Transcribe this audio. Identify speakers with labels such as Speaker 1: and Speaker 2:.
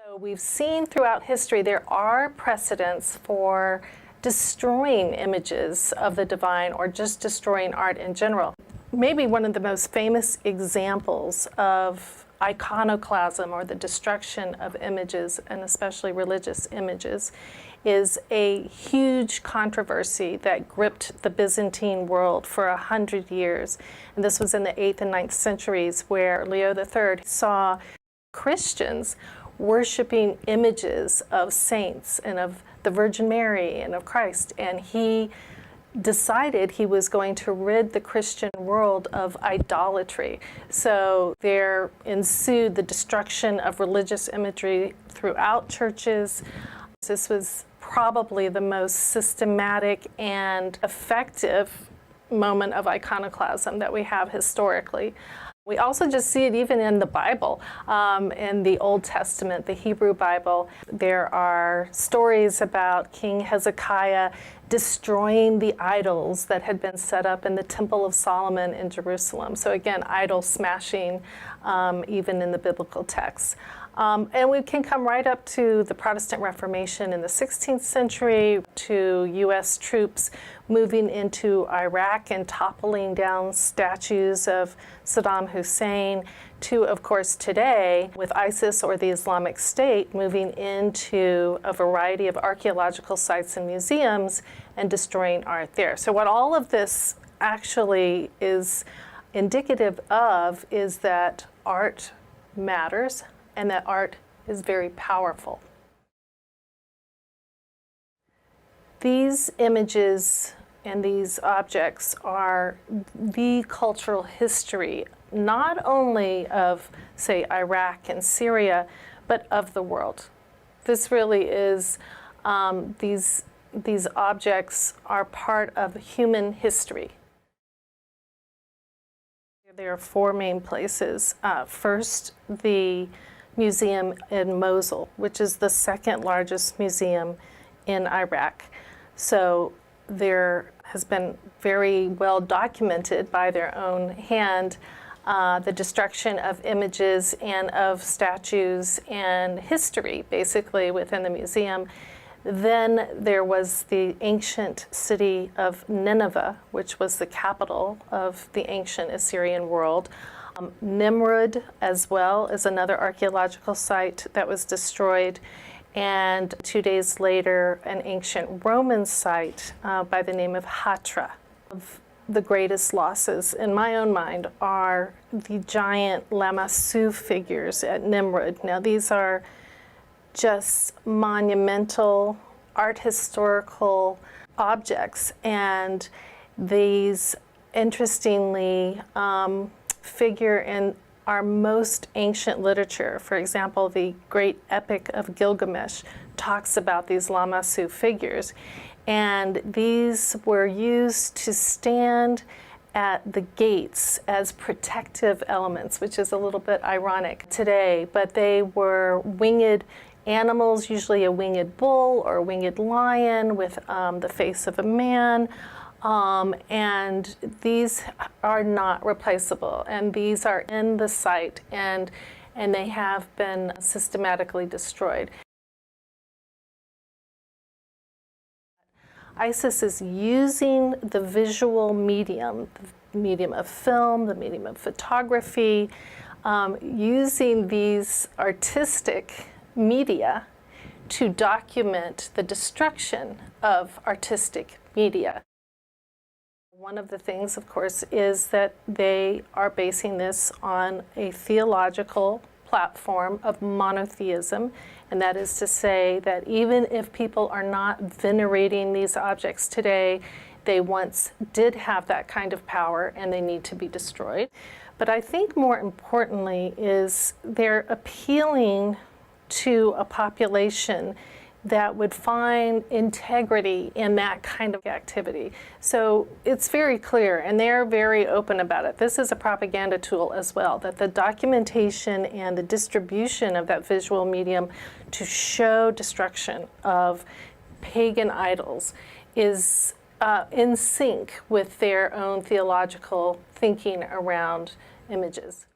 Speaker 1: So we've seen throughout history there are precedents for destroying images of the divine or just destroying art in general. Maybe one of the most famous examples of iconoclasm, or the destruction of images, and especially religious images, is a huge controversy that gripped the Byzantine world for 100 years. And this was in the 8th and 9th centuries, where Leo III saw Christians worshiping images of saints and of the Virgin Mary and of Christ. And he decided he was going to rid the Christian world of idolatry. So there ensued the destruction of religious imagery throughout churches. This was probably the most systematic and effective moment of iconoclasm that we have historically. We also just see it even in the Bible, in the Old Testament, the Hebrew Bible. There are stories about King Hezekiah destroying the idols that had been set up in the Temple of Solomon in Jerusalem. So again, idol smashing, even in the biblical texts. And we can come right up to the Protestant Reformation in the 16th century, to U.S. troops moving into Iraq and toppling down statues of Saddam Hussein, to, of course, today with ISIS or the Islamic State moving into a variety of archaeological sites and museums and destroying art there. So what all of this actually is indicative of is that art matters, and that art is very powerful. These images and these objects are the cultural history, not only of, say, Iraq and Syria, but of the world. This really is, these objects are part of human history. There are four main places. First, the museum in Mosul, which is the second largest museum in Iraq. So there has been very well documented by their own hand the destruction of images and of statues and history, basically, within the museum. Then there was the ancient city of Nineveh, which was the capital of the ancient Assyrian world. Nimrud, as well, is another archaeological site that was destroyed. And 2 days later, an ancient Roman site by the name of Hatra. The greatest losses, in my own mind, are the giant Lamassu figures at Nimrud. Now, these are just monumental art historical objects, and these, interestingly, figure in our most ancient literature. For example, the great epic of Gilgamesh talks about these Lamassu figures, and these were used to stand at the gates as protective elements, which is a little bit ironic today, but they were winged animals, usually a winged bull or a winged lion with the face of a man. And these are not replaceable, and these are in the site, and they have been systematically destroyed. ISIS is using the visual medium, the medium of film, the medium of photography, using these artistic media to document the destruction of artistic media. One of the things, of course, is that they are basing this on a theological platform of monotheism, and that is to say that even if people are not venerating these objects today, they once did have that kind of power and they need to be destroyed. But I think more importantly is they're appealing to a population that would find integrity in that kind of activity. So it's very clear, and they're very open about it. This is a propaganda tool as well, that the documentation and the distribution of that visual medium to show destruction of pagan idols is in sync with their own theological thinking around images.